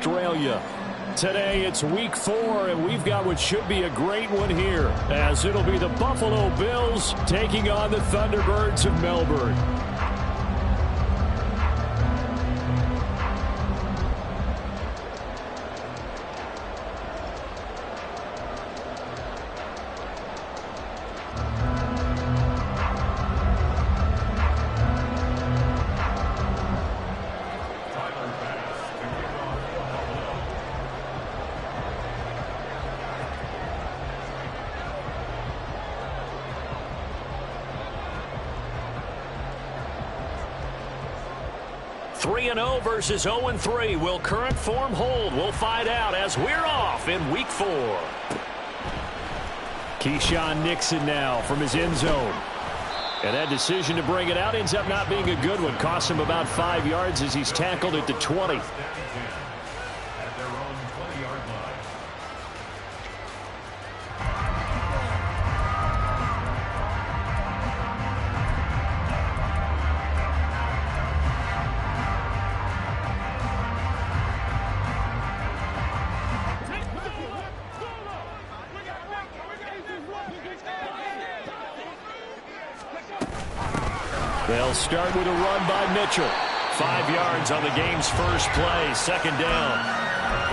Australia. Today it's week 4, and we've got what should be a great one here, as it'll be the Buffalo Bills taking on the Thunderbirds of Melbourne. (3-0) versus 0-3. Will current form hold? We'll find out as we're off in week 4. Keyshawn Nixon now from his end zone. And that decision to bring it out ends up not being a good one. Costs him about 5 yards as he's tackled at the 20. They'll start with a run by Mitchell. 5 yards on the game's first play, second down.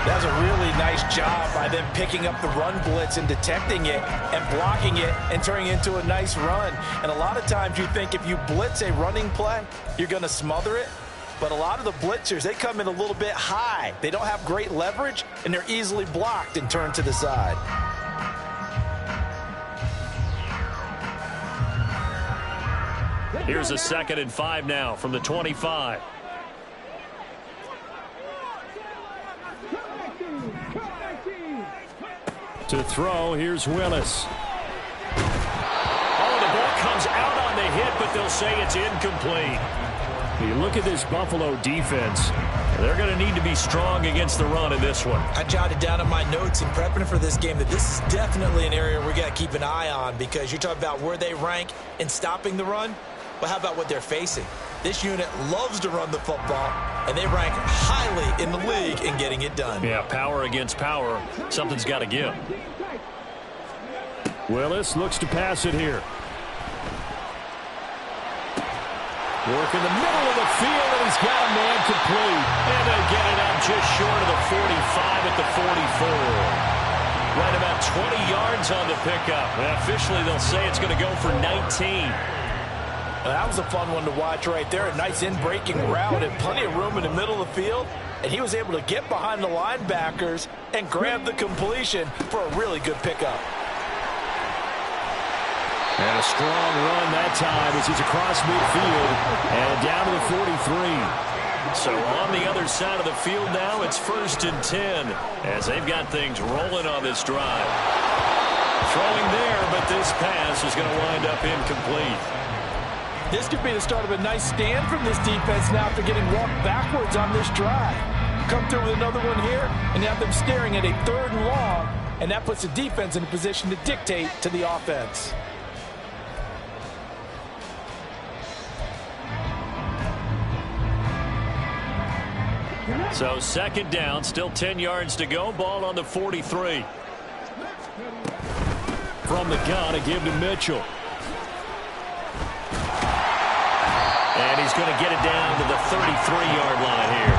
That's a really nice job by them picking up the run blitz and detecting it and blocking it and turning it into a nice run. And a lot of times you think if you blitz a running play, you're going to smother it. But a lot of the blitzers, they come in a little bit high. They don't have great leverage, and they're easily blocked and turned to the side. Here's a 2nd and 5 now from the 25. To throw, here's Willis. Oh, the ball comes out on the hit, but they'll say it's incomplete. You look at this Buffalo defense. They're going to need to be strong against the run in this one. I jotted down in my notes in prepping for this game that this is definitely an area we got to keep an eye on, because you're talking about where they rank in stopping the run. But how about what they're facing? This unit loves to run the football, and they rank highly in the league in getting it done. Yeah, power against power. Something's got to give. Willis looks to pass it here. Work in the middle of the field, and he's got a man complete. And they get it out just short of the 45 at the 44. Right about 20 yards on the pickup. And officially, they'll say it's going to go for 19. That was a fun one to watch right there. A nice in-breaking route and plenty of room in the middle of the field. And he was able to get behind the linebackers and grab the completion for a really good pickup. And a strong run that time as he's across midfield and down to the 43. So on the other side of the field now, it's 1st and 10 as they've got things rolling on this drive. Throwing there, but this pass is going to wind up incomplete. This could be the start of a nice stand from this defense now after getting walked backwards on this drive. Come through with another one here, and have them staring at a 3rd and long, and that puts the defense in a position to dictate to the offense. So 2nd down, still 10 yards to go, ball on the 43. From the gun, a give to Mitchell. And he's going to get it down to the 33-yard line here.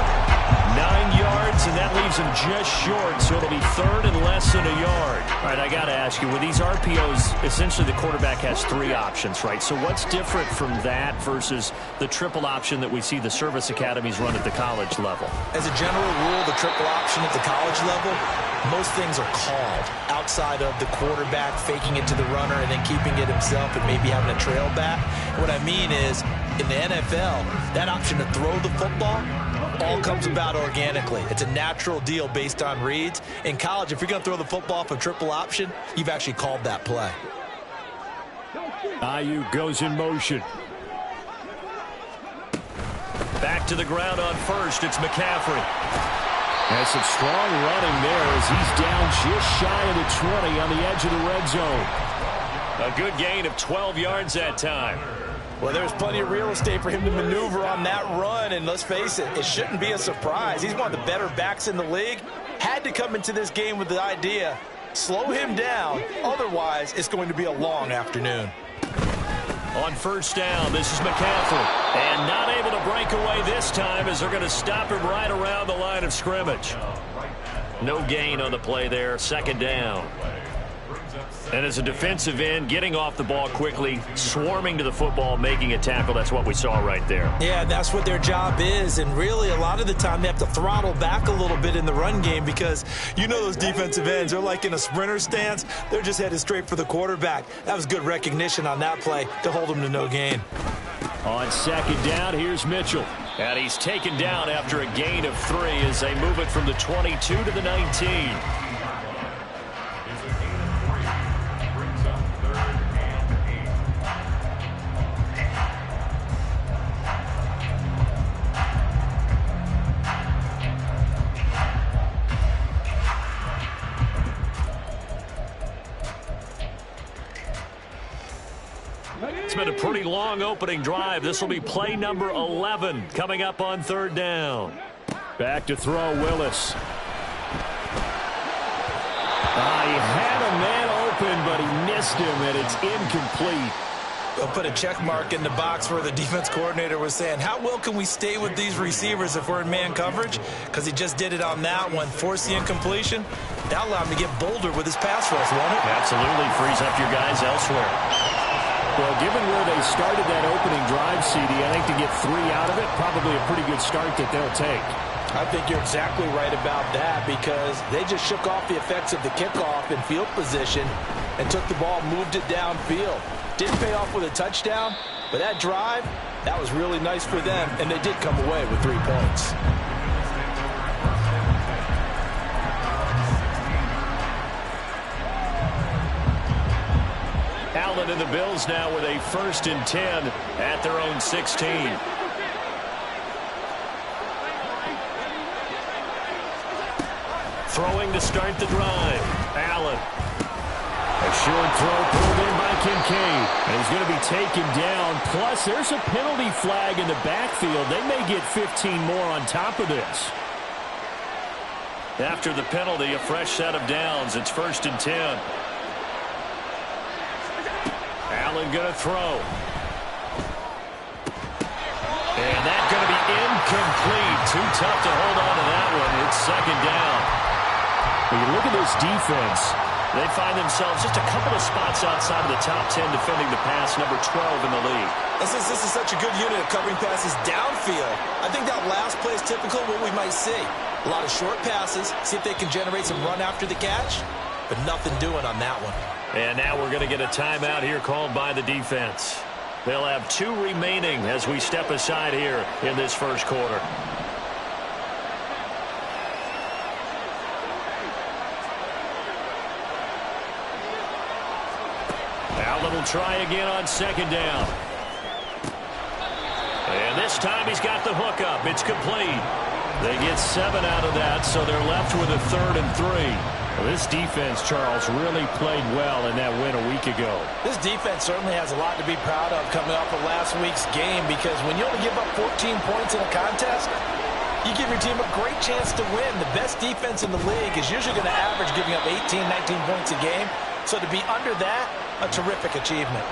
9 yards, and that leaves him just short, so it'll be 3rd and less than a yard. All right, I got to ask you, with these RPOs, essentially the quarterback has 3 options, right? So what's different from that versus the triple option that we see the service academies run at the college level? As a general rule, the triple option at the college level, most things are called outside of the quarterback faking it to the runner and then keeping it himself and maybe having a trail back. What I mean is, in the NFL, that option to throw the football all comes about organically. It's a natural deal based on reads. In college, if you're going to throw the football from triple option, you've actually called that play. Ayuk goes in motion. Back to the ground on 1st. It's McCaffrey. Has some strong running there as he's down just shy of the 20 on the edge of the red zone. A good gain of 12 yards that time. Well, there's plenty of real estate for him to maneuver on that run, and let's face it, it shouldn't be a surprise. He's one of the better backs in the league. Had to come into this game with the idea, slow him down, otherwise it's going to be a long afternoon. On first down, this is McCaffrey. And not able to break away this time as they're going to stop him right around the line of scrimmage. No gain on the play there, second down. And as a defensive end, getting off the ball quickly, swarming to the football, making a tackle, that's what we saw right there. Yeah, that's what their job is, and really a lot of the time they have to throttle back a little bit in the run game because you know those defensive ends, they're like in a sprinter stance. They're just headed straight for the quarterback. That was good recognition on that play to hold them to no gain. On second down, here's Mitchell. And he's taken down after a gain of 3 as they move it from the 22 to the 19. It's been a pretty long opening drive. This will be play number 11 coming up on third down. Back to throw, Willis. He had a man open, but he missed him, and it's incomplete. We'll put a check mark in the box where the defense coordinator was saying, how well can we stay with these receivers if we're in man coverage? Because he just did it on that one, forced the incompletion. That allowed him to get bolder with his pass rush, won't it? Absolutely, frees up your guys elsewhere. Well, given where they started that opening drive, CD, I think to get 3 out of it, probably a pretty good start that they'll take. I think you're exactly right about that because they just shook off the effects of the kickoff in field position and took the ball, moved it downfield. Didn't pay off with a touchdown, but that drive, that was really nice for them, and they did come away with 3 points. Allen and the Bills now with a 1st and 10 at their own 16. Throwing to start the drive. Allen. A short throw pulled in by Kincaid. And he's going to be taken down. Plus, there's a penalty flag in the backfield. They may get 15 more on top of this. After the penalty, a fresh set of downs. It's 1st and 10. Allen going to throw. And that's going to be incomplete. Too tough to hold on to that one. It's 2nd down. When you look at this defense, they find themselves just a couple of spots outside of the top 10 defending the pass, number 12 in the league. This is such a good unit of covering passes downfield. I think that last play is typical of what we might see. A lot of short passes, see if they can generate some run after the catch, but nothing doing on that one. And now we're going to get a timeout here called by the defense. They'll have 2 remaining as we step aside here in this first quarter. Allen will try again on 2nd down. And this time he's got the hook up. It's complete. They get 7 out of that, so they're left with a 3rd and 3. Well, this defense, Charles, really played well in that win a week ago. This defense certainly has a lot to be proud of coming off of last week's game because when you only give up 14 points in a contest, you give your team a great chance to win. The best defense in the league is usually going to average giving up 18, 19 points a game. So to be under that, a terrific achievement.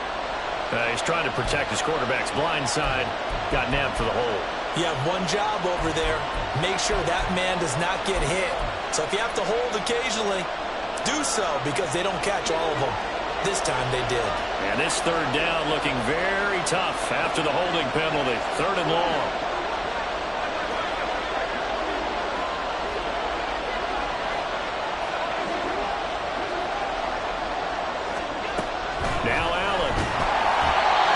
He's trying to protect his quarterback's blind side. Got nabbed for the hole. You have one job over there. Make sure that man does not get hit. So if you have to hold occasionally, do so because they don't catch all of them. This time they did. And this 3rd down looking very tough after the holding penalty. 3rd and long. Now Allen.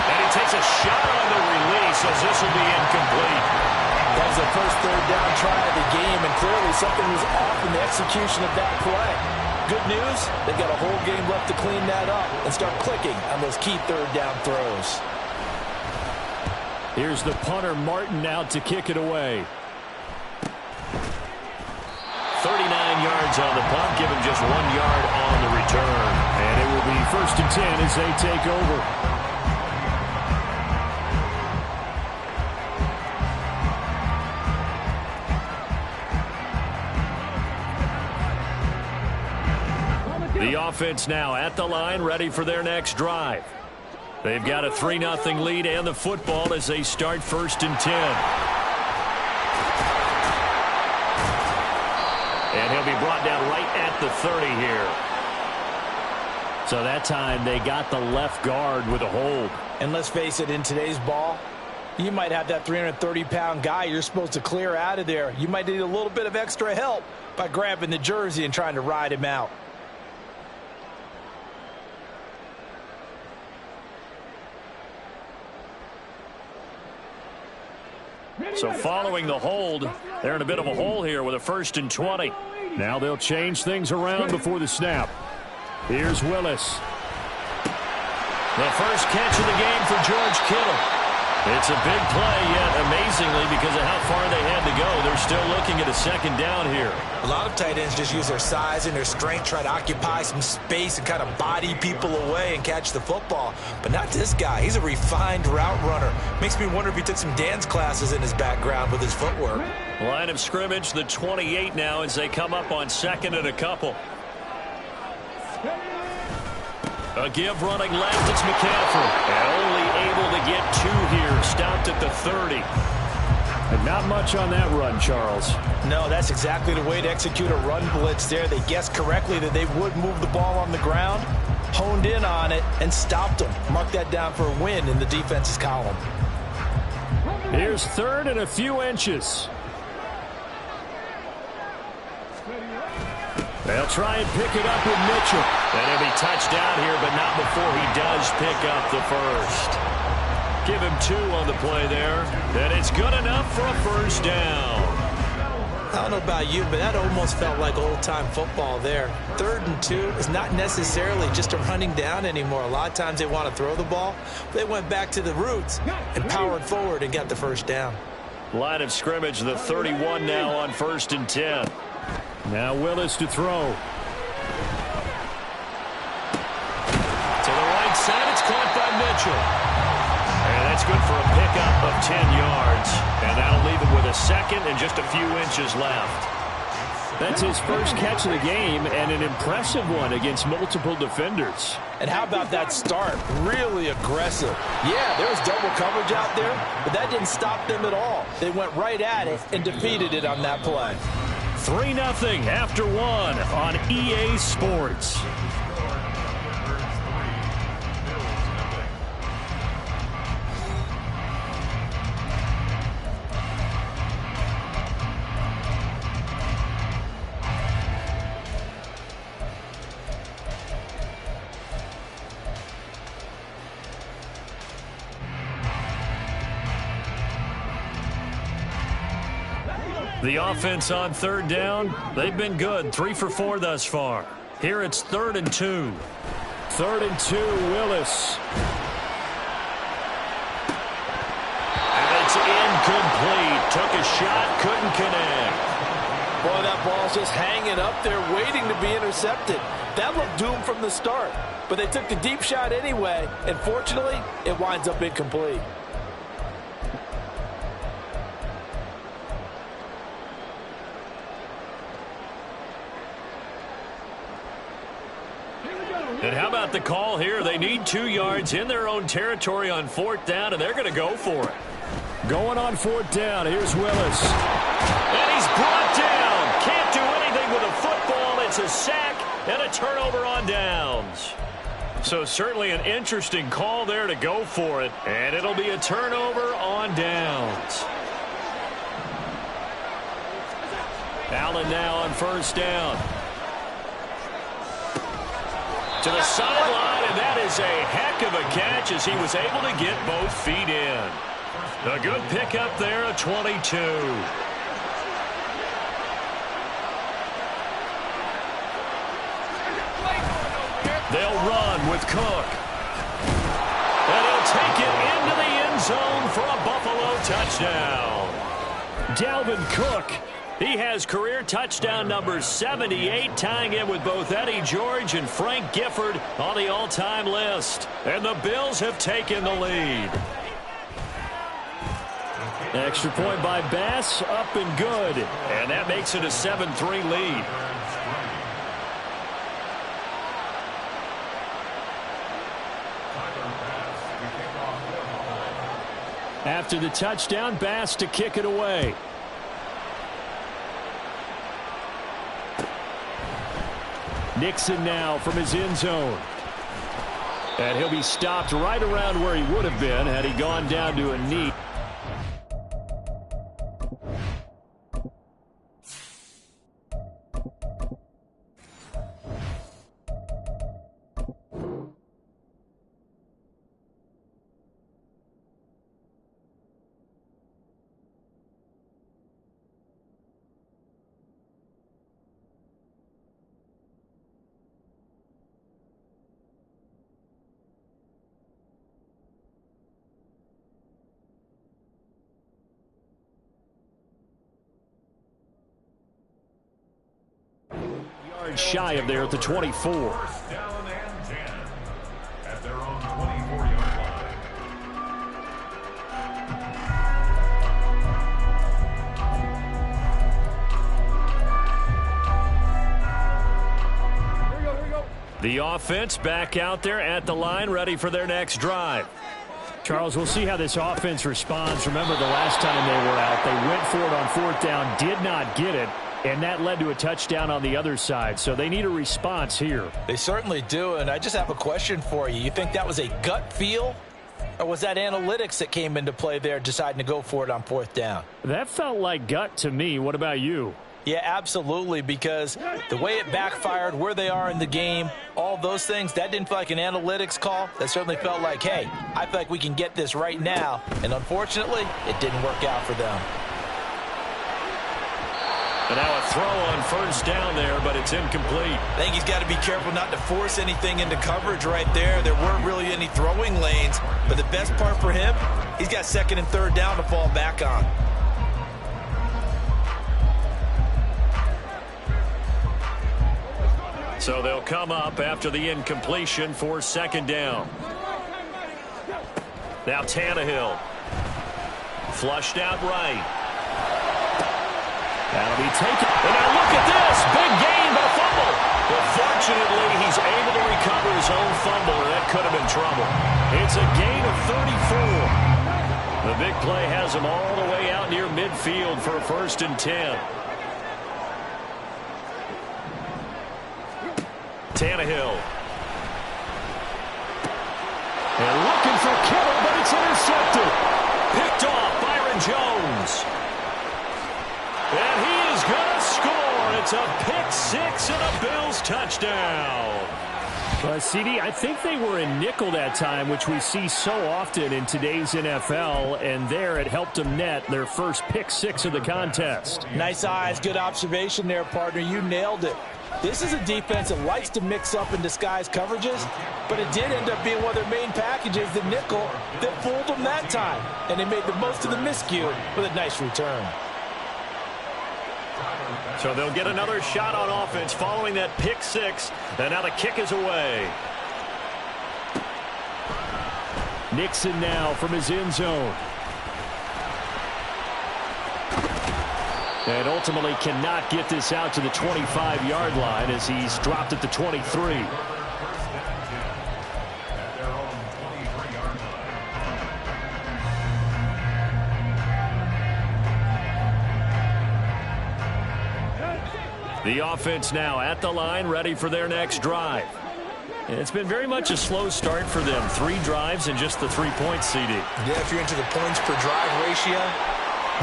And he takes a shot on the release as this will be incomplete. That was the first 3rd down try of the game, and clearly something was off in the execution of that play. Good news, they've got a whole game left to clean that up and start clicking on those key 3rd down throws. Here's the punter, Martin, out to kick it away. 39 yards on the punt, give him just 1 yard on the return. And it will be 1st and 10 as they take over. The offense now at the line, ready for their next drive. They've got a 3-0 lead and the football as they start 1st and 10. And he'll be brought down right at the 30 here. So that time they got the left guard with a hold. And let's face it, in today's ball, you might have that 330-pound guy you're supposed to clear out of there. You might need a little bit of extra help by grabbing the jersey and trying to ride him out. So following the hold, they're in a bit of a hole here with a 1st and 20. Now they'll change things around before the snap. Here's Willis. The first catch of the game for George Kittle. It's a big play, yet amazingly, because of how far they had to go, they're still looking at a 2nd down here. A lot of tight ends just use their size and their strength, try to occupy some space and kind of body people away and catch the football. But not this guy. He's a refined route runner. Makes me wonder if he took some dance classes in his background with his footwork. Line of scrimmage, the 28 now as they come up on 2nd and a couple. A give running left, it's McCaffrey. And only able to get 2 here, stopped at the 30. And not much on that run, Charles. No, that's exactly the way to execute a run blitz there. They guessed correctly that they would move the ball on the ground, honed in on it, and stopped them. Mark that down for a win in the defense's column. Here's 3rd and a few inches. They'll try and pick it up with Mitchell. And he'll be touched down here, but not before he does pick up the first. Give him 2 on the play there. And it's good enough for a 1st down. I don't know about you, but that almost felt like old-time football there. 3rd and 2 is not necessarily just a running down anymore. A lot of times they want to throw the ball. They went back to the roots and powered forward and got the 1st down. Line of scrimmage, the 31 now on 1st and 10. Now Willis to throw. To the right side, it's caught by Mitchell. And that's good for a pickup of 10 yards. And that'll leave him with a 2nd and just a few inches left. That's his first catch of the game and an impressive one against multiple defenders. And how about that start? Really aggressive. Yeah, there was double coverage out there, but that didn't stop them at all. They went right at it and defeated it on that play. 3-0 after 1 on EA Sports. The offense on 3rd down, they've been good. 3 for 4 thus far. Here it's 3rd and 2. 3rd and 2, Willis. And it's incomplete. Took a shot, couldn't connect. Boy, that ball's just hanging up there waiting to be intercepted. That looked doomed from the start. But they took the deep shot anyway, and fortunately, it winds up incomplete. And how about the call here? They need 2 yards in their own territory on 4th down, and they're going to go for it. Going on 4th down, here's Willis. And he's brought down. Can't do anything with a football. It's a sack and a turnover on downs. So certainly an interesting call there to go for it. And it'll be a turnover on downs. Allen now on 1st down. To the sideline, and that is a heck of a catch as he was able to get both feet in. A good pickup there at 22. They'll run with Cook. And he'll take it into the end zone for a Buffalo touchdown. Dalvin Cook. He has career touchdown number 78, tying in with both Eddie George and Frank Gifford on the all-time list. And the Bills have taken the lead. Extra point by Bass, up and good. And that makes it a 7-3 lead. After the touchdown, Bass to kick it away. Nixon now from his end zone. And he'll be stopped right around where he would have been had he gone down to a knee. Shy of there at the 24. First down and 10 at their own 24-yard line. Here we go. The offense back out there at the line, ready for their next drive. Charles, we'll see how this offense responds. Remember the last time they were out, they went for it on fourth down, did not get it. And that led to a touchdown on the other side. So they need a response here. They certainly do, and I just have a question for you. You think that was a gut feel, or was that analytics that came into play there deciding to go for it on fourth down? That felt like gut to me. What about you? Yeah, absolutely, because the way it backfired, where they are in the game, all those things, that didn't feel like an analytics call. That certainly felt like, hey, I feel like we can get this right now. And unfortunately, it didn't work out for them. And now a throw on first down there, but it's incomplete. I think he's got to be careful not to force anything into coverage right there. There weren't really any throwing lanes, but the best part for him, he's got second and third down to fall back on. So they'll come up after the incompletion for second down. Now Tannehill. Flushed out right. That'll be taken. And now look at this. Big gain, but a fumble. But fortunately, he's able to recover his own fumble, or that could have been trouble. It's a gain of 34. The big play has him all the way out near midfield for a 1st and 10. Tannehill. And looking for Kittle, but it's intercepted. Picked off Byron Jones. And he is going to score. It's a pick six and a Bills touchdown. Well, CD, I think they were in nickel that time, which we see so often in today's NFL, and there it helped them net their first pick six of the contest. Nice eyes, good observation there, partner. You nailed it. This is a defense that likes to mix up and disguise coverages, but it did end up being one of their main packages, the nickel, that fooled them that time. And they made the most of the miscue with a nice return. So they'll get another shot on offense following that pick six. And now the kick is away. Nixon now from his end zone. And ultimately cannot get this out to the 25-yard line as he's dropped at the 23. The offense now at the line, ready for their next drive. It's been very much a slow start for them. 3 drives and just the 3 points, CD. Yeah, if you're into the points per drive ratio,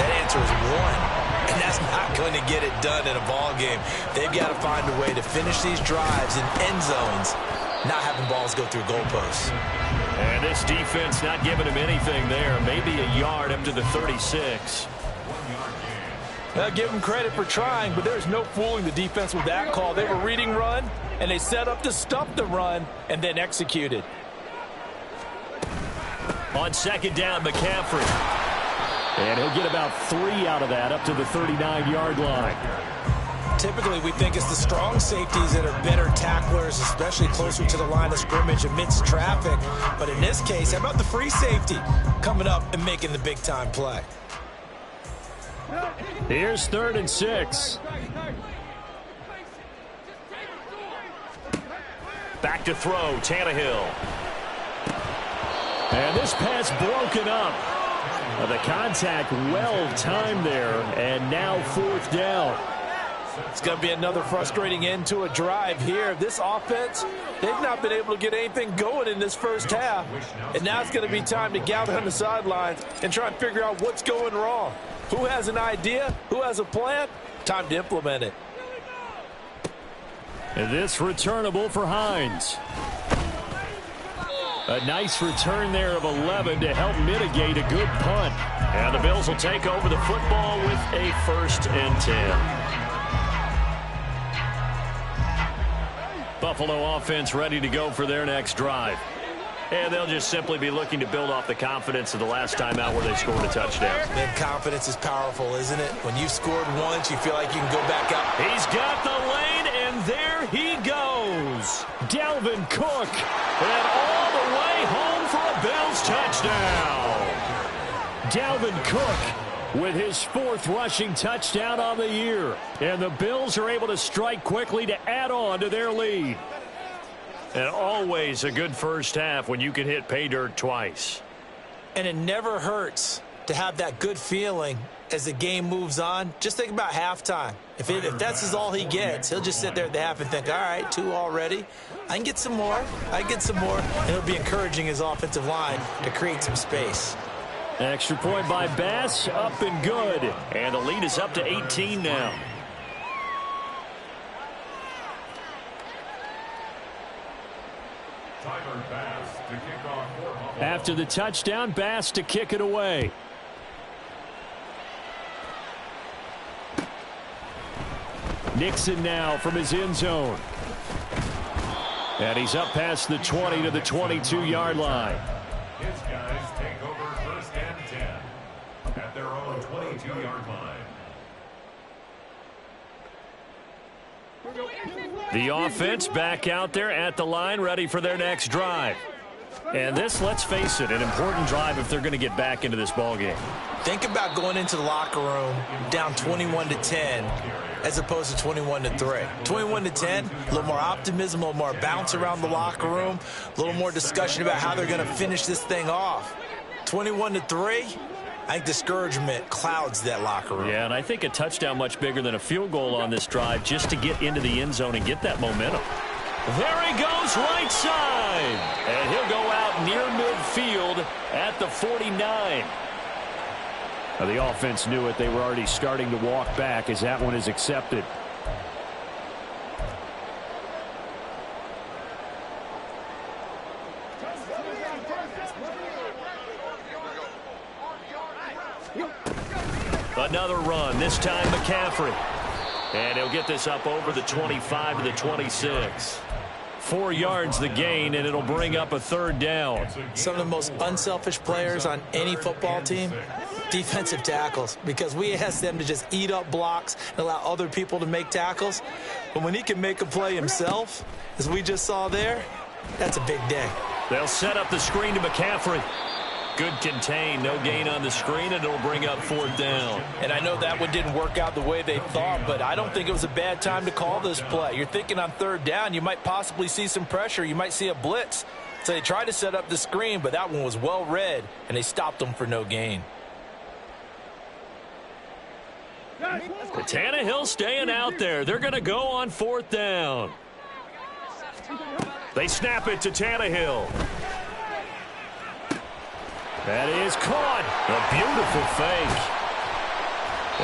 that answer is 1. And that's not going to get it done in a ball game. They've got to find a way to finish these drives in end zones, not having balls go through goalposts. And this defense not giving him anything there. Maybe a yard up to the 36. Well, give them credit for trying, but there's no fooling the defense with that call. They were reading run, and they set up to stop the run, and then executed. On second down, McCaffrey. And he'll get about 3 out of that up to the 39-yard line. Typically, we think it's the strong safeties that are better tacklers, especially closer to the line of scrimmage amidst traffic. But in this case, how about the free safety coming up and making the big-time play? Here's 3rd and 6. Back to throw, Tannehill. And this pass broken up. The contact well-timed there, and now 4th down. It's going to be another frustrating end to a drive here. This offense, they've not been able to get anything going in this first half. And now it's going to be time to gather on the sidelines and try and figure out what's going wrong. Who has an idea? Who has a plan? Time to implement it. And this returnable for Hines. A nice return there of 11 to help mitigate a good punt. And the Bills will take over the football with a 1st and 10. Buffalo offense ready to go for their next drive. And they'll just simply be looking to build off the confidence of the last time out where they scored a touchdown. Man, confidence is powerful, isn't it? When you've scored once, you feel like you can go back out. He's got the lane, and there he goes. Dalvin Cook, and all the way home for a Bills touchdown. Dalvin Cook with his 4th rushing touchdown on the year. And the Bills are able to strike quickly to add on to their lead. And always a good first half when you can hit pay dirt twice. And it never hurts to have that good feeling as the game moves on. Just think about halftime. If that's all he gets, he'll just sit there at the half and think, all right, 2 already. I can get some more. And he'll be encouraging his offensive line to create some space. Extra point by Bass, up and good. And the lead is up to 18 now. After the touchdown, Bass to kick it away. Nixon now from his end zone. And he's up past the 20 to the 22-yard line. His guys take over 1st and 10 at their own 22-yard line. The offense back out there at the line, ready for their next drive. And this, let's face it, an important drive if they're going to get back into this ballgame. Think about going into the locker room down 21-10 as opposed to 21-3. 21-10, a little more optimism, a little more bounce around the locker room, a little more discussion about how they're going to finish this thing off. 21-3, I think discouragement clouds that locker room. Yeah, and I think a touchdown much bigger than a field goal on this drive just to get into the end zone and get that momentum. There he goes, right side. And he'll go out near midfield at the 49. Now, the offense knew it. They were already starting to walk back as that one is accepted. Another run, this time McCaffrey. And he'll get this up over the 25 to the 26. 4 yards the gain, and it'll bring up a 3rd down. Some of the most unselfish players on any football team, defensive tackles, because we ask them to just eat up blocks and allow other people to make tackles. But when he can make a play himself, as we just saw there, that's a big day. They'll set up the screen to McCaffrey. Good contain, no gain on the screen, and it'll bring up 4th down. And I know that one didn't work out the way they thought, but I don't think it was a bad time to call this play. You're thinking on 3rd down, you might possibly see some pressure. You might see a blitz. So they tried to set up the screen, but that one was well read, and they stopped them for no gain. Tannehill staying out there. They're going to go on 4th down. They snap it to Tannehill. That is caught. A beautiful fake.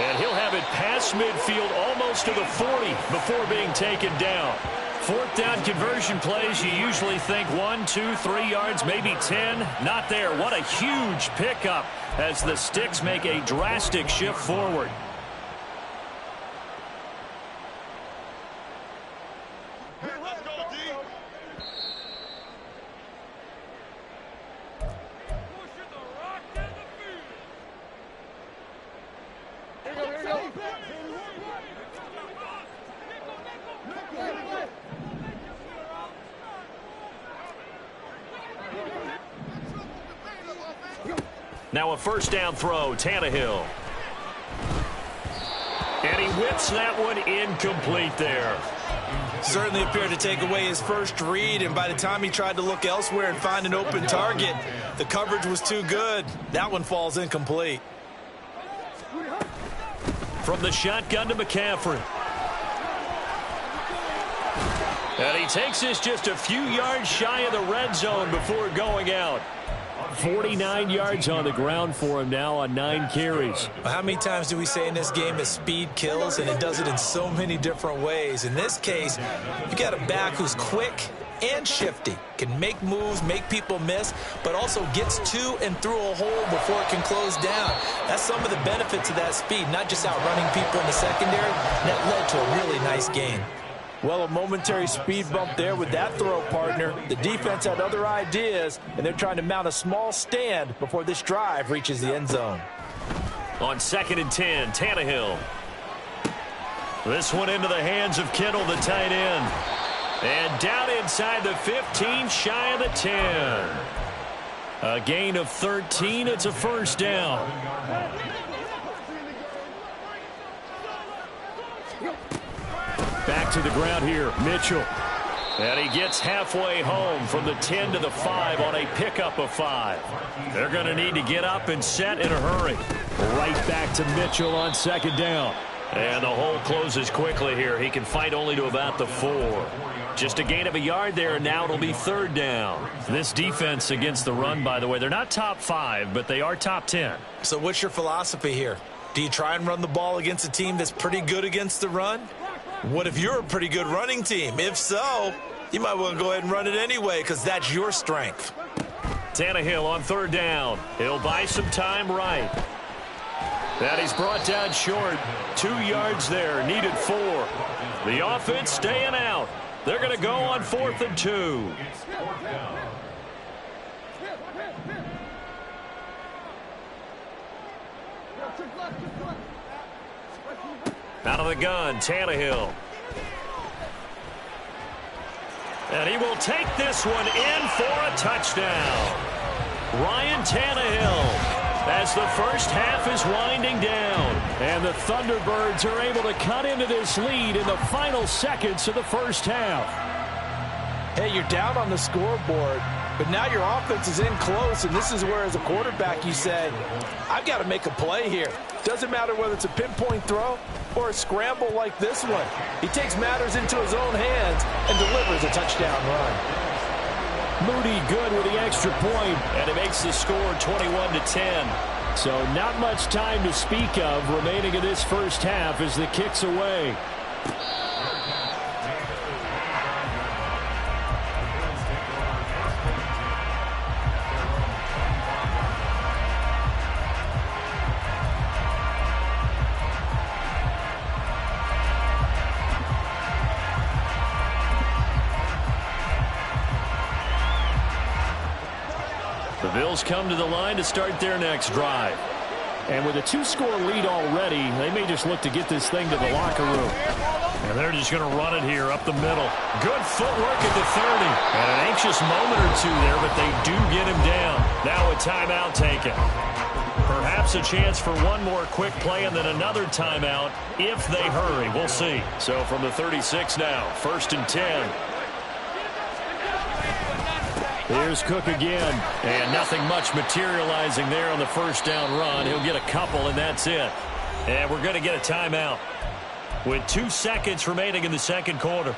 And he'll have it past midfield almost to the 40 before being taken down. 4th down conversion plays, you usually think 1, 2, 3 yards, maybe 10. Not there. What a huge pickup as the Sticks make a drastic shift forward. Now a 1st down throw, Tannehill. And he whips that one incomplete there. Certainly appeared to take away his first read, and by the time he tried to look elsewhere and find an open target, the coverage was too good. That one falls incomplete. From the shotgun to McCaffrey. And he takes this just a few yards shy of the red zone before going out. 49 yards on the ground for him now on 9 carries. How many times do we say in this game that speed kills, and it does it in so many different ways? In this case, you got a back who's quick and shifty, can make moves, make people miss, but also gets to and through a hole before it can close down. That's some of the benefits of that speed, not just outrunning people in the secondary. That led to a really nice gain. Well, a momentary speed bump there with that throw, partner. The defense had other ideas, and they're trying to mount a small stand before this drive reaches the end zone. On 2nd and 10, Tannehill. This one into the hands of Kittle, the tight end. And down inside the 15, shy of the 10. A gain of 13. It's a first down. Back to the ground here, Mitchell. And he gets halfway home from the 10 to the 5 on a pickup of 5. They're going to need to get up and set in a hurry. Right back to Mitchell on 2nd down. And the hole closes quickly here. He can fight only to about the 4. Just a gain of a yard there, and now it'll be 3rd down. This defense against the run, by the way, they're not top 5, but they are top 10. So what's your philosophy here? Do you try and run the ball against a team that's pretty good against the run? What if you're a pretty good running team? If so, you might want to go ahead and run it anyway because that's your strength. Tannehill on 3rd down. He'll buy some time right. And he's brought down short. 2 yards there, needed 4. The offense staying out. They're going to go on 4th and 2. Out of the gun, Tannehill. And he will take this one in for a touchdown. Ryan Tannehill, as the first half is winding down. And the Thunderbirds are able to cut into this lead in the final seconds of the first half. Hey, you're down on the scoreboard, but now your offense is in close, and this is where, as a quarterback, you say, I've got to make a play here. Doesn't matter whether it's a pinpoint throw or a scramble like this one. He takes matters into his own hands and delivers a touchdown run. Moody good with the extra point, and it makes the score 21-10. So not much time to speak of remaining in this first half as the kick's away. The Bills come to the line to start their next drive. And with a 2-score lead already, they may just look to get this thing to the locker room. And they're just going to run it here up the middle. Good footwork at the 30. And an anxious moment or two there, but they do get him down. Now a timeout taken. Perhaps a chance for one more quick play and then another timeout if they hurry. We'll see. So from the 36 now, 1st and 10. Here's Cook again, and nothing much materializing there on the first down run. He'll get a couple, and that's it. And we're going to get a timeout with 2 seconds remaining in the second quarter.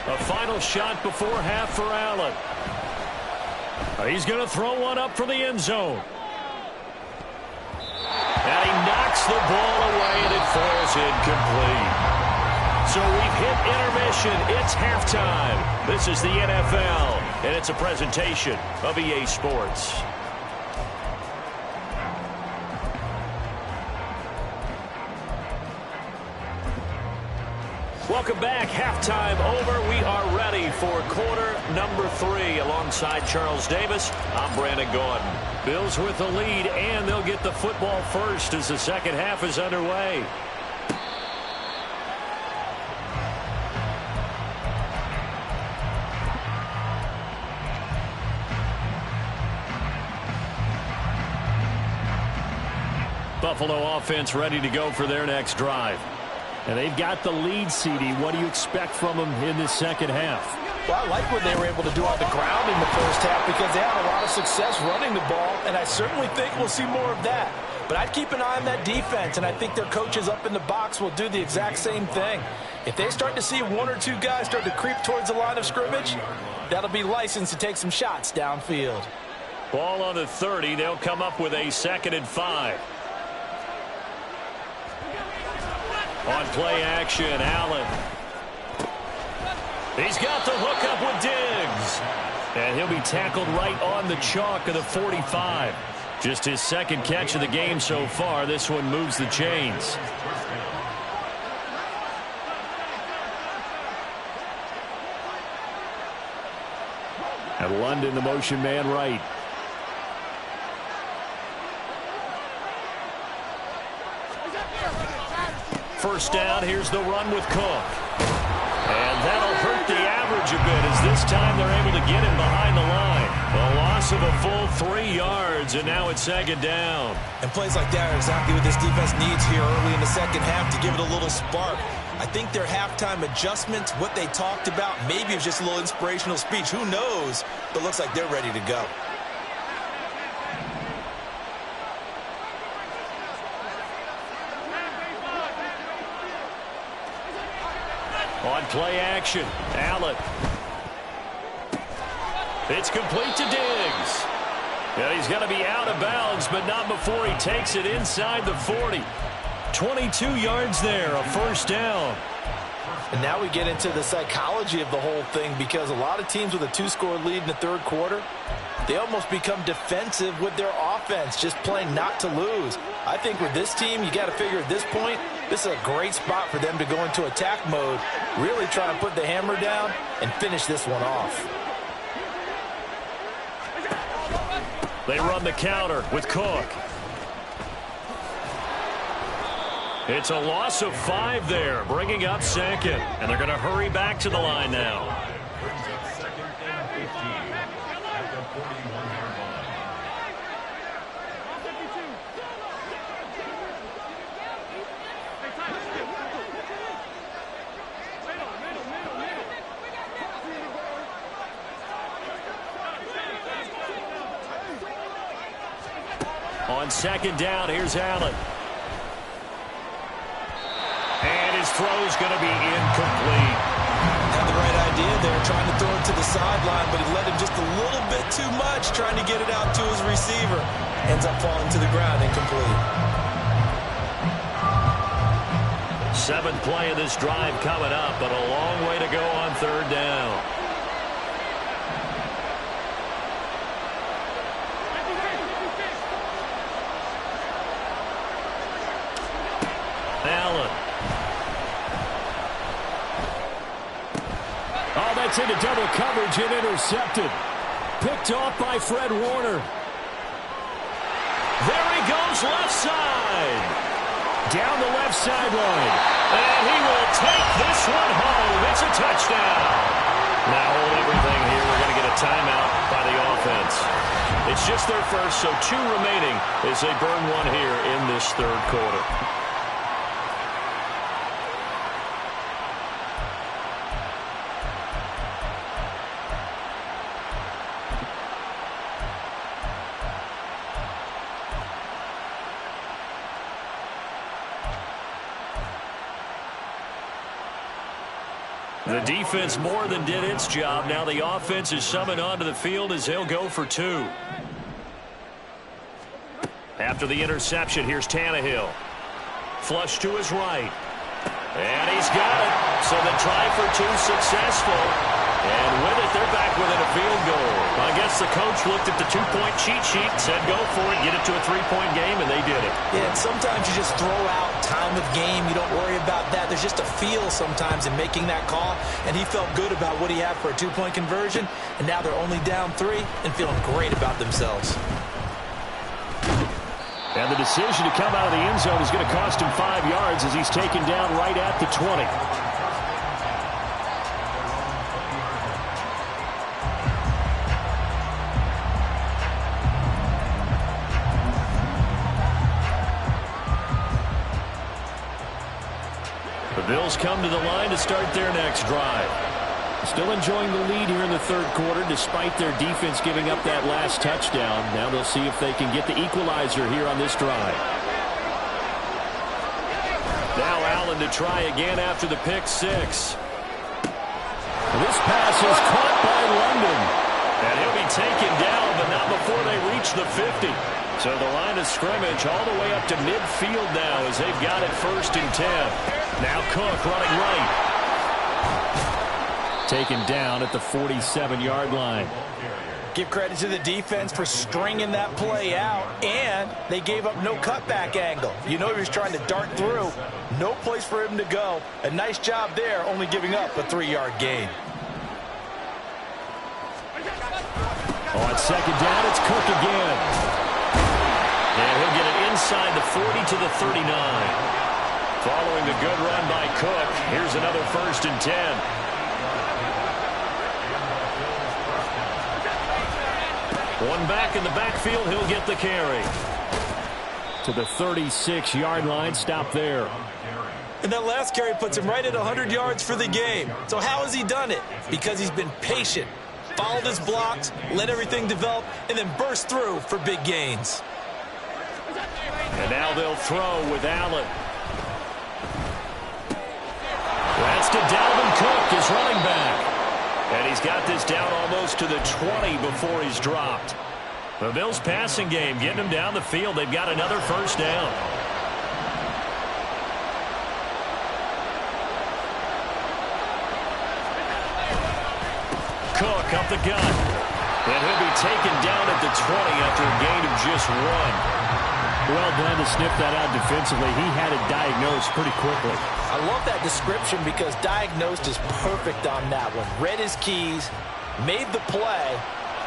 A final shot before half for Allen. He's going to throw one up for the end zone. And he knocks the ball away, and it falls incomplete. So we've hit intermission. It's halftime. This is the NFL, and it's a presentation of EA Sports. Welcome back. Halftime over. We are ready for quarter number 3. Alongside Charles Davis, I'm Brandon Gaudin. Bills with the lead, and they'll get the football first as the second half is underway. Buffalo offense ready to go for their next drive. And they've got the lead, CD. What do you expect from them in this second half? Well, I like what they were able to do on the ground in the first half because they had a lot of success running the ball, and I certainly think we'll see more of that. But I'd keep an eye on that defense, and I think their coaches up in the box will do the exact same thing. If they start to see one or two guys start to creep towards the line of scrimmage, that'll be licensed to take some shots downfield. Ball on the 30. They'll come up with a 2nd and 5. On play action, Allen. He's got the hook up with Diggs. And he'll be tackled right on the chalk of the 45. Just his 2nd catch of the game so far. This one moves the chains. And London, the motion man right. First down, here's the run with Cook. And that'll hurt the average a bit as this time they're able to get him behind the line. A loss of a full 3 yards, and now it's 2nd down. And plays like that are exactly what this defense needs here early in the second half to give it a little spark. I think their halftime adjustments, what they talked about, maybe it was just a little inspirational speech. Who knows? But it looks like they're ready to go. On play action, Allen. It's complete to Diggs. And he's going to be out of bounds, but not before he takes it inside the 40. 22 yards there, a first down. And now we get into the psychology of the whole thing because a lot of teams with a 2-score lead in the third quarter, they almost become defensive with their offense, just playing not to lose. I think with this team, you got to figure at this point, this is a great spot for them to go into attack mode, really try to put the hammer down and finish this one off. They run the counter with Cook. It's a loss of 5 there, bringing up 2nd. And they're going to hurry back to the line now. Brings up 2nd and 15 at the 41-yard line. On 2nd down, here's Allen. And his throw's going to be incomplete. Had the right idea there, trying to throw it to the sideline, but he let him just a little bit too much, trying to get it out to his receiver. Ends up falling to the ground, incomplete. 7th play of this drive coming up, but a long way to go on 3rd down. Allen. Oh, that's into double coverage and intercepted. Picked off by Fred Warner. There he goes, left side. Down the left sideline. And he will take this one home. It's a touchdown. Now hold everything here. We're going to get a timeout by the offense. It's just their first, so 2 remaining as they burn one here in this third quarter. The defense more than did its job. Now the offense is summoned onto the field as he'll go for 2. After the interception, here's Tannehill. Flush to his right. And he's got it. So the try for 2 successful. And with it, they're back within a field goal. I guess the coach looked at the two-point cheat sheet, said go for it, get it to a three-point game, and they did it. Yeah, and sometimes you just throw out time of game. You don't worry about that. There's just a feel sometimes in making that call, and he felt good about what he had for a two-point conversion, and now they're only down 3 and feeling great about themselves. And the decision to come out of the end zone is going to cost him 5 yards as he's taken down right at the 20. The Bills come to the line to start their next drive. Still enjoying the lead here in the third quarter despite their defense giving up that last touchdown. Now they'll see if they can get the equalizer here on this drive. Now Allen to try again after the pick 6. This pass is caught by London. And he'll be taken down, but not before they reach the 50. So the line of scrimmage all the way up to midfield now as they've got it 1st and 10. Now Cook running right. Taken down at the 47-yard line. Give credit to the defense for stringing that play out, and they gave up no cutback angle. You know he was trying to dart through. No place for him to go. A nice job there, only giving up a 3-yard gain. On 2nd down, it's Cook again. And he'll get it inside the 40 to the 39. Following the good run by Cook, here's another 1st and 10. One back in the backfield, he'll get the carry. To the 36-yard line, stop there. And that last carry puts him right at 100 yards for the game. So how has he done it? Because he's been patient, followed his blocks, let everything develop, and then burst through for big gains. And now they'll throw with Allen. That's to Dalvin Cook, his running back. And he's got this down almost to the 20 before he's dropped. The Bills passing game getting him down the field. They've got another 1st down. Cook up the gut. And he'll be taken down at the 20 after a gain of just 1. Well done to sniff that out defensively. He had it diagnosed pretty quickly. I love that description because diagnosed is perfect on that one. Read his keys, made the play,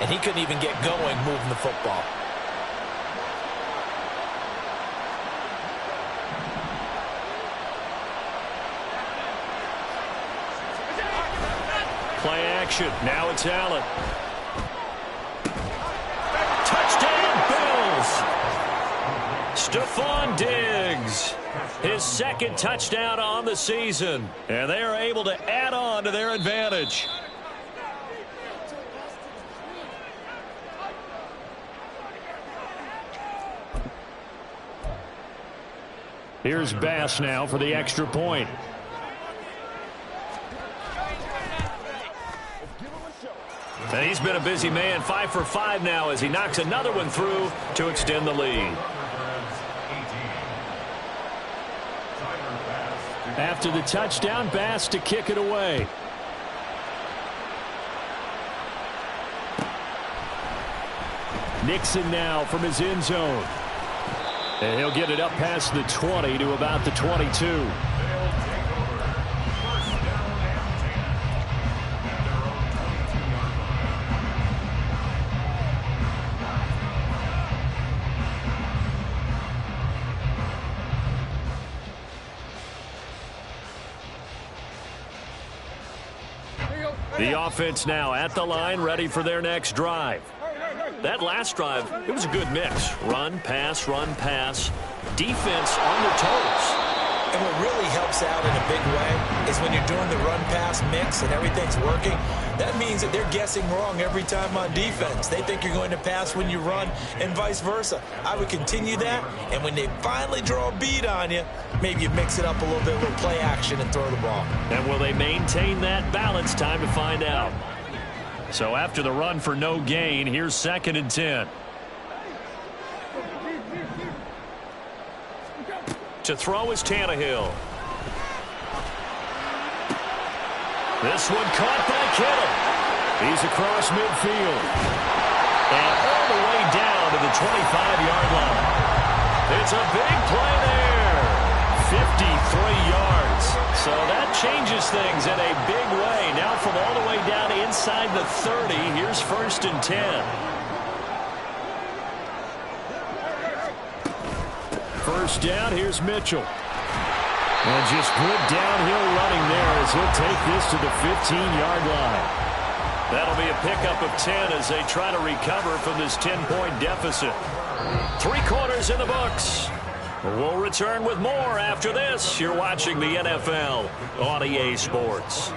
and he couldn't even get going moving the football. Play action. Now it's Allen. Touchdown, Bills! Stephon Diggs, his 2nd touchdown on the season. And they are able to add on to their advantage. Here's Bass now for the extra point. And he's been a busy man, 5 for 5 now as he knocks another one through to extend the lead. After the touchdown, Bass to kick it away. Nixon now from his end zone. And he'll get it up past the 20 to about the 22. The offense now at the line, ready for their next drive. That last drive, it was a good mix. Run, pass, defense on their toes. And what really helps out in a big way is when you're doing the run-pass mix and everything's working, that means that they're guessing wrong every time on defense. They think you're going to pass when you run and vice versa. I would continue that, and when they finally draw a beat on you, maybe you mix it up a little bit, a little play action, and throw the ball. And will they maintain that balance? Time to find out. So after the run for no gain, here's 2nd and 10. To throw is Tannehill. This one caught by Kittle. He's across midfield. And all the way down to the 25-yard line. It's a big play there. 53 yards. So that changes things in a big way. Now from all the way down inside the 30, here's 1st and 10. First down, here's Mitchell. And just good downhill running there as he'll take this to the 15-yard line. That'll be a pickup of 10 as they try to recover from this 10-point deficit. 3 quarters in the books. We'll return with more after this. You're watching the NFL on EA Sports.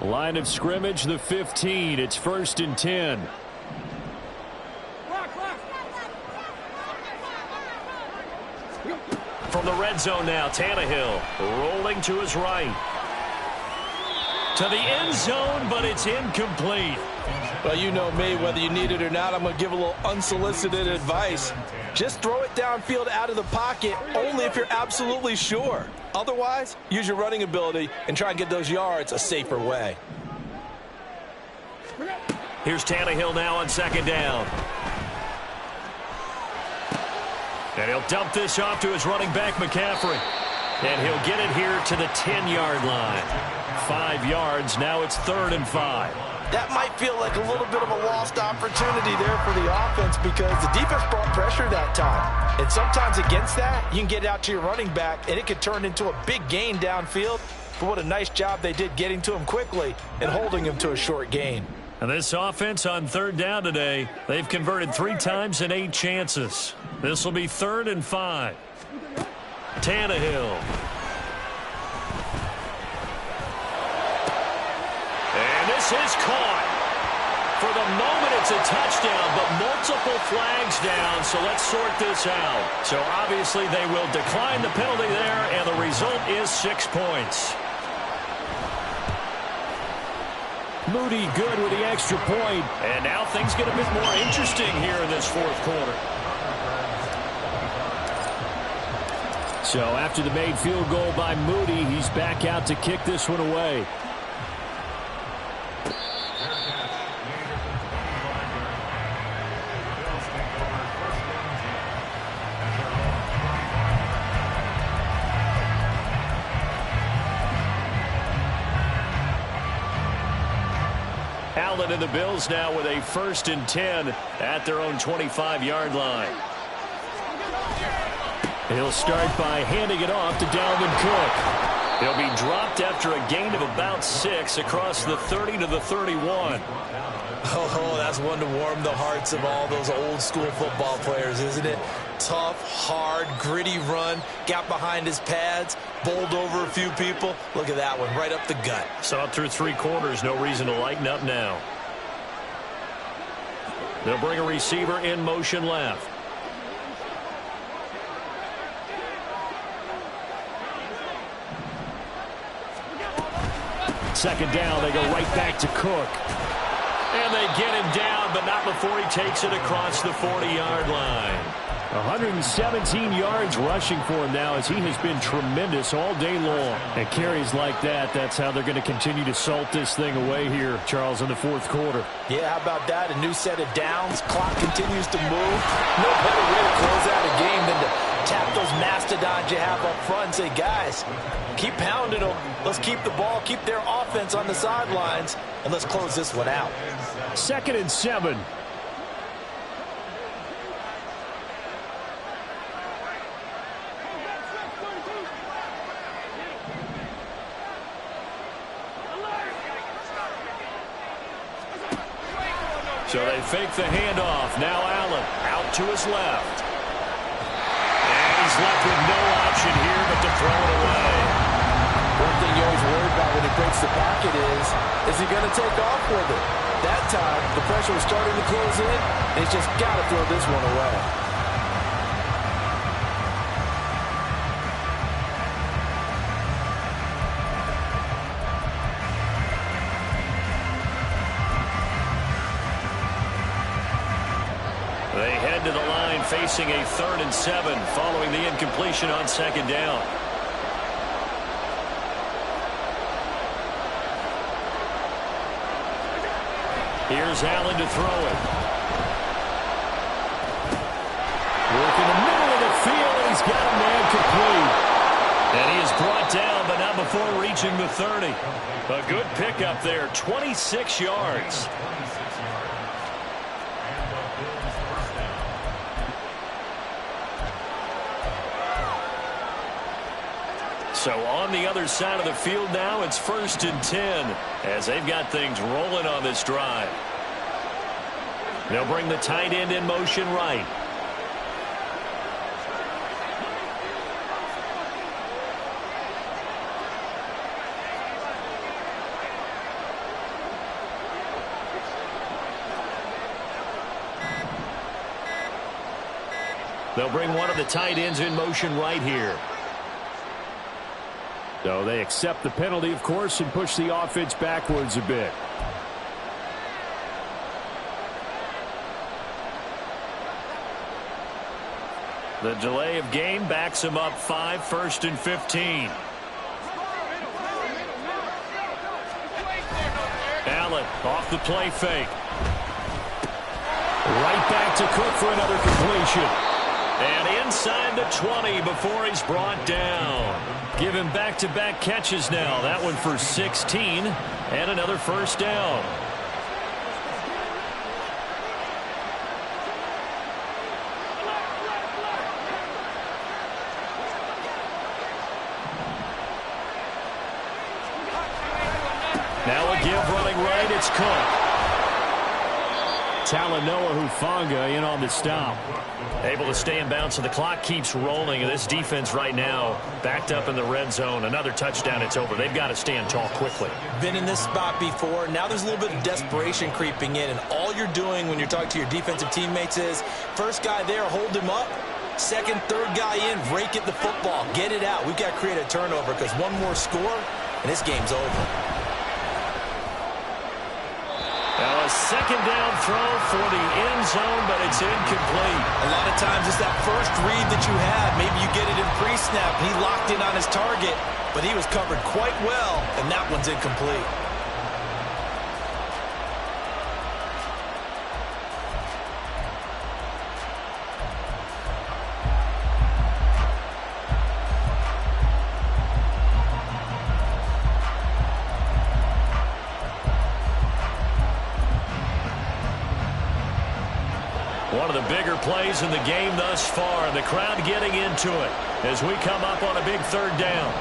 Line of scrimmage, the 15. It's 1st and 10. From the red zone now, Tannehill rolling to his right. To the end zone, but it's incomplete. Well, you know me, whether you need it or not, I'm going to give a little unsolicited advice. Just throw it downfield out of the pocket only if you're absolutely sure. Otherwise, use your running ability and try and get those yards a safer way. Here's Tannehill now on 2nd down. And he'll dump this off to his running back, McCaffrey. And he'll get it here to the 10-yard line. 5 yards, now it's 3rd and 5. That might feel like a little bit of a lost opportunity there for the offense because the defense brought pressure that time. And sometimes against that, you can get out to your running back, and it could turn into a big gain downfield. But what a nice job they did getting to him quickly and holding him to a short gain. And this offense on 3rd down today, they've converted 3 times in 8 chances. This will be 3rd and 5. Tannehill. And this is caught. For the moment, it's a touchdown, but multiple flags down, so let's sort this out. So obviously they will decline the penalty there, and the result is 6 points. Moody good with the extra point. And now things get a bit more interesting here in this 4th quarter. So after the made field goal by Moody, he's back out to kick this one away. Allen and the Bills now with a 1st and 10 at their own 25-yard line. He'll start by handing it off to Dalvin Cook. He'll be dropped after a gain of about 6 across the 30 to the 31. Oh, that's one to warm the hearts of all those old school football players, isn't it? Tough, hard, gritty run, got behind his pads, bowled over a few people. Look at that one, right up the gut. Saw it through 3 quarters, no reason to lighten up now. They'll bring a receiver in motion left. Second down, they go right back to Cook. And they get him down, but not before he takes it across the 40-yard line. 117 yards rushing for him now as he has been tremendous all day long. And carries like that, that's how they're going to continue to salt this thing away here, Charles, in the 4th quarter. Yeah, how about that? A new set of downs. Clock continues to move. No better way to close out a game than to tap those mastodons you have up front and say, guys, keep pounding them. Let's keep the ball, keep their offense on the sidelines, and let's close this one out. 2nd and 7. So they fake the handoff. Now Allen out to his left. And he's left with no option here but to throw it away. One thing you always worry about when he breaks the pocket is he going to take off with it? That time, the pressure was starting to close in. He's just got to throw this one away. head to the line facing a 3rd and 7 following the incompletion on 2nd down. Here's Allen to throw it. Working the middle of the field, and he's got a man complete. And he is brought down, but not before reaching the 30. A good pickup there, 26 yards. So on the other side of the field now, it's 1st and 10 as they've got things rolling on this drive. They'll bring the tight end in motion right. They'll bring one of the tight ends in motion right here. So they accept the penalty, of course, and push the offense backwards a bit. The delay of game backs him up 5, 1st and 15. Allen off the play fake. Right back to Cook for another completion. And inside the 20 before he's brought down. Give him back-to-back catches now. That one for 16 and another 1st down. Now a give running right. It's Cook. Talanoa Hufanga in on the stop. Able to stay in bounds, so the clock keeps rolling. And this defense right now backed up in the red zone. Another touchdown, it's over. They've got to stand tall quickly. Been in this spot before. Now there's a little bit of desperation creeping in. And all you're doing when you're talking to your defensive teammates is, first guy there, hold him up. Second, third guy in, rake at the football. Get it out. We've got to create a turnover because one more score, and this game's over. Now a 2nd down throw for the end zone, but it's incomplete. A lot of times it's that first read that you had. Maybe you get it in pre-snap, and he locked in on his target, but he was covered quite well, and that one's incomplete. One of the bigger plays in the game thus far, and the crowd getting into it as we come up on a big 3rd down.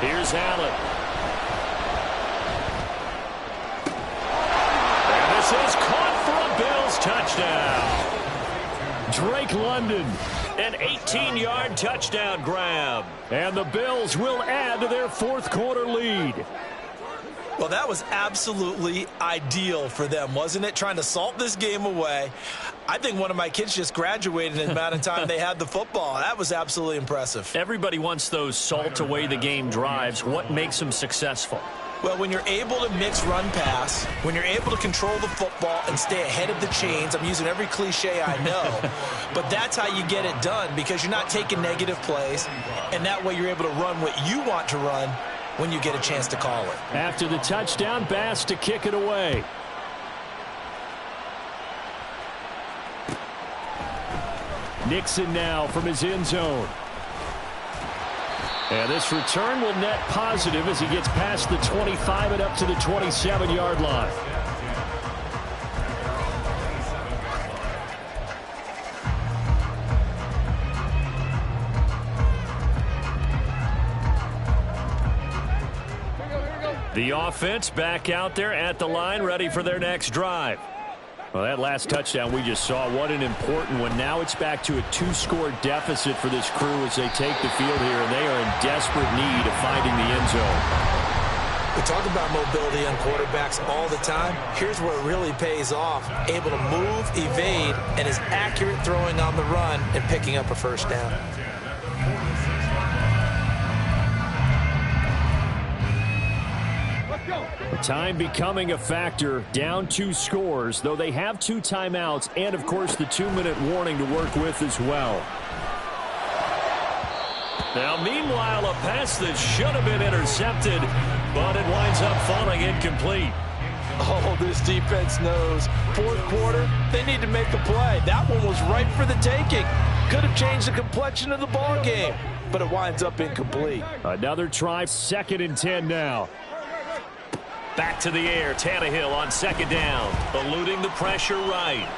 Here's Allen. And this is caught for a Bills touchdown. Drake London. An 18-yard touchdown grab. And the Bills will add to their 4th quarter lead. Well, that was absolutely ideal for them, wasn't it? Trying to salt this game away. I think one of my kids just graduated in the amount of time they had the football. That was absolutely impressive. Everybody wants those salt away the game drives. What makes them successful? Well, when you're able to mix run-pass, when you're able to control the football and stay ahead of the chains, I'm using every cliche I know, but that's how you get it done because you're not taking negative plays, and that way you're able to run what you want to run when you get a chance to call it. After the touchdown, Bass to kick it away. Nixon now from his end zone. And this return will net positive as he gets past the 25 and up to the 27-yard line. The offense back out there at the line, ready for their next drive. Well, that last touchdown we just saw, what an important one. Now it's back to a 2-score deficit for this crew as they take the field here, and they are in desperate need of finding the end zone. We talk about mobility on quarterbacks all the time. Here's where it really pays off. Able to move, evade, and is accurate throwing on the run and picking up a 1st down. Time becoming a factor, down 2 scores, though they have 2 timeouts and, of course, the 2-minute warning to work with as well. Now, meanwhile, a pass that should have been intercepted, but it winds up falling incomplete. Oh, this defense knows. Fourth quarter, they need to make a play. That one was right for the taking. Could have changed the complexion of the ball game, but it winds up incomplete. Another try, 2nd and 10 now. Back to the air, Tannehill on 2nd down, eluding the pressure right.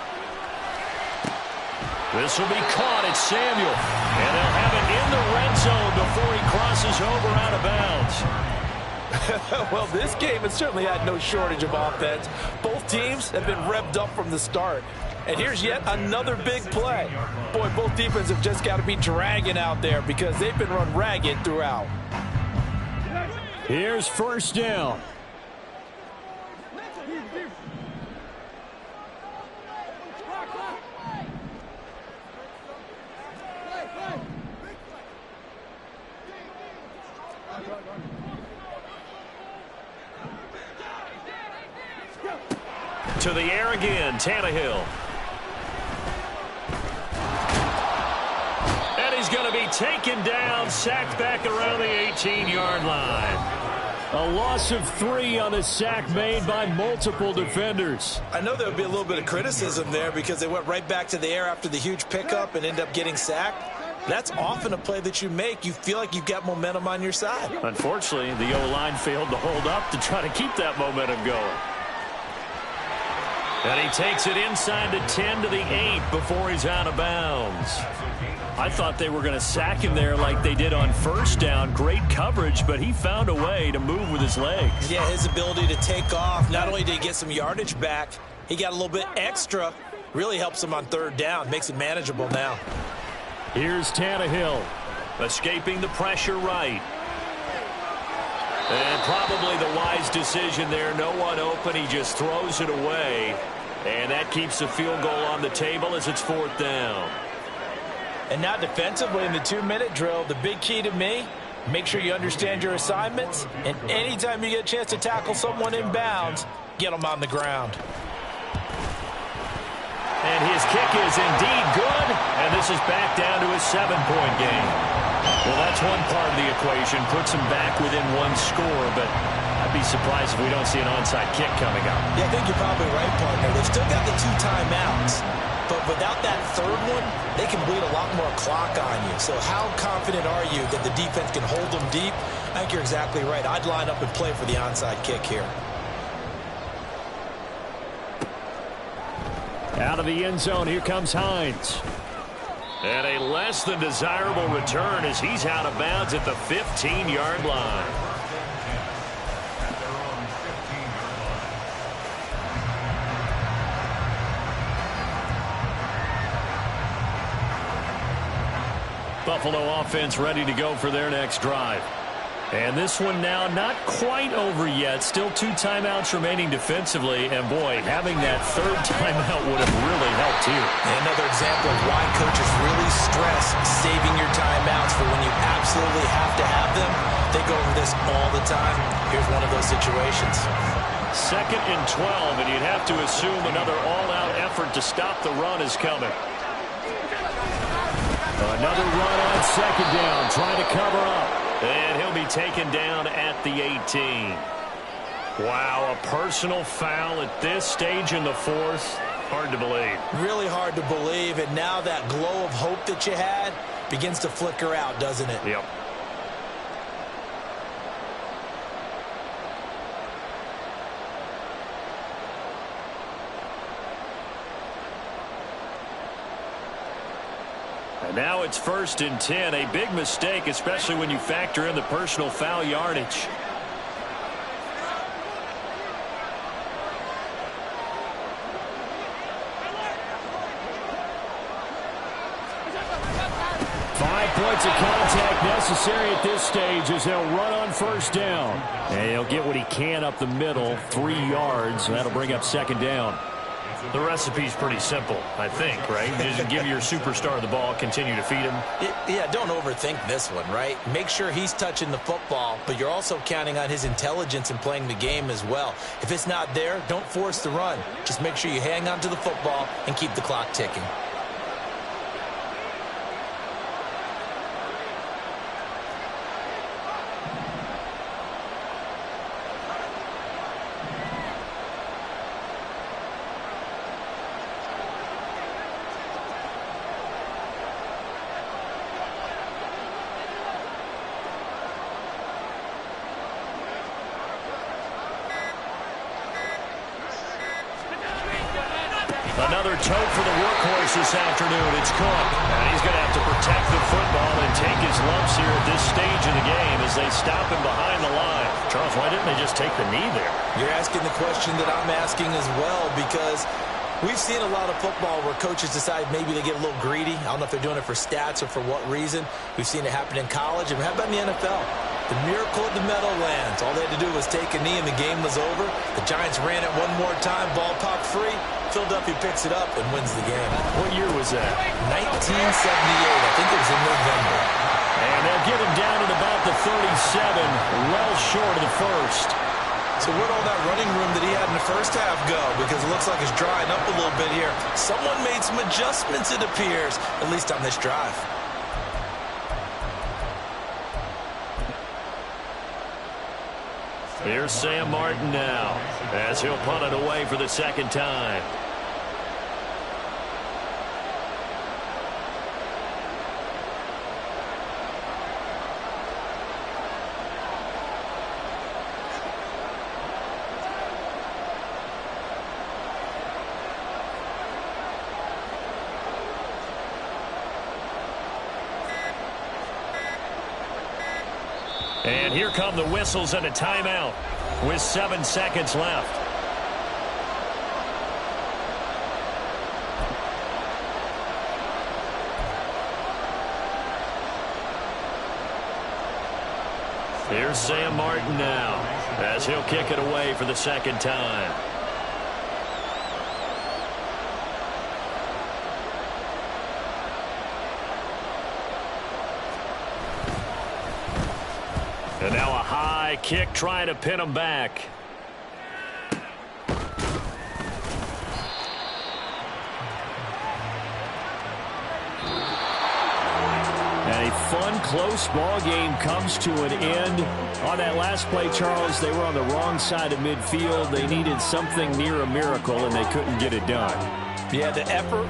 This will be caught at Samuel, and they'll have it in the red zone before he crosses over out of bounds. Well, this game has certainly had no shortage of offense. Both teams have been revved up from the start. And here's yet another big play. Boy, both defenses have just got to be dragging out there because they've been run ragged throughout. Here's 1st down. To the air again, Tannehill. And he's going to be taken down, sacked back around the 18-yard line. A loss of 3 on the sack made by multiple defenders. I know there would be a little bit of criticism there because they went right back to the air after the huge pickup and ended up getting sacked. That's often a play that you make. You feel like you've got momentum on your side. Unfortunately, the O-line failed to hold up to try to keep that momentum going. And he takes it inside the 10 to the 8 before he's out of bounds. I thought they were going to sack him there like they did on 1st down. Great coverage, but he found a way to move with his legs. Yeah, his ability to take off. Not only did he get some yardage back, he got a little bit extra. Really helps him on 3rd down. Makes it manageable now. Here's Tannehill. Escaping the pressure right. And probably the wise decision there. No one open. He just throws it away. And that keeps the field goal on the table as it's 4th down. And now defensively in the 2-minute drill, the big key to me, make sure you understand your assignments. And anytime you get a chance to tackle someone in bounds, get them on the ground. And his kick is indeed good. And this is back down to a 7-point game. Well, that's one part of the equation. Puts him back within 1 score, but I'd be surprised if we don't see an onside kick coming up. Yeah, I think you're probably right, partner. They've still got the 2 timeouts, but without that 3rd one, they can bleed a lot more clock on you. So how confident are you that the defense can hold them deep? I think you're exactly right. I'd line up and play for the onside kick here. Out of the end zone, here comes Hines. And a less than desirable return as he's out of bounds at the 15-yard line. Buffalo offense ready to go for their next drive. And this one now not quite over yet. Still 2 timeouts remaining defensively. And, boy, having that 3rd timeout would have really helped here. Another example of why coaches really stress saving your timeouts for when you absolutely have to have them. They go over this all the time. Here's one of those situations. 2nd and 12, and you'd have to assume another all-out effort to stop the run is coming. Another run on 2nd down, trying to cover up. And he'll be taken down at the 18. Wow, a personal foul at this stage in the 4th. Hard to believe. Really hard to believe, and now that glow of hope that you had begins to flicker out, doesn't it? Yep. And now it's 1st and 10. A big mistake, especially when you factor in the personal foul yardage. Points of contact necessary at this stage as they'll run on 1st down. And he'll get what he can up the middle, 3 yards. And that'll bring up 2nd down. The recipe's pretty simple, I think, right? Just give your superstar the ball, continue to feed him. Yeah, don't overthink this one, right? Make sure he's touching the football, but you're also counting on his intelligence in playing the game as well. If it's not there, don't force the run. Just make sure you hang on to the football and keep the clock ticking. Another tote for the workhorse this afternoon. It's Cook. And he's going to have to protect the football and take his lumps here at this stage of the game as they stop him behind the line. Charles, why didn't they just take the knee there? You're asking the question that I'm asking as well, because we've seen a lot of football where coaches decide maybe they get a little greedy. I don't know if they're doing it for stats or for what reason. We've seen it happen in college. And how about in the NFL? The miracle of the Meadowlands. All they had to do was take a knee and the game was over. The Giants ran it one more time. Ball popped free. Philadelphia picks it up and wins the game. What year was that? 1978. I think it was in November. And they'll get him down at about the 37, well short of the first. So where'd all that running room that he had in the first half go? Because it looks like it's drying up a little bit here. Someone made some adjustments, it appears, at least on this drive. Here's Sam Martin now, as he'll punt it away for the second time. And here come the whistles and a timeout with 7 seconds left. Here's Sam Martin now, as he'll kick it away for the second time. And now a high kick trying to pin him back. And a fun, close ball game comes to an end. On that last play, Charles, they were on the wrong side of midfield. They needed something near a miracle, and they couldn't get it done. Yeah, the effort,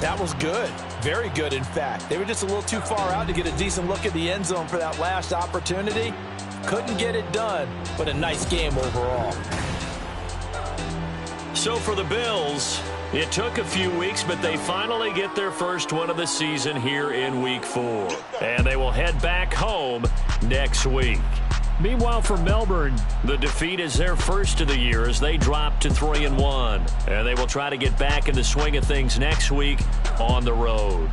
that was good. Very good, in fact. They were just a little too far out to get a decent look at the end zone for that last opportunity. Couldn't get it done, but a nice game overall. So for the Bills, it took a few weeks, but they finally get their first one of the season here in Week 4. And they will head back home next week. Meanwhile, for Melbourne, the defeat is their first of the year as they drop to 3-1. And they will try to get back in the swing of things next week on the road.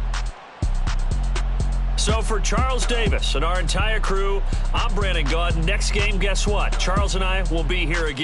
So for Charles Davis and our entire crew, I'm Brandon Gaudin. Next game, guess what? Charles and I will be here again.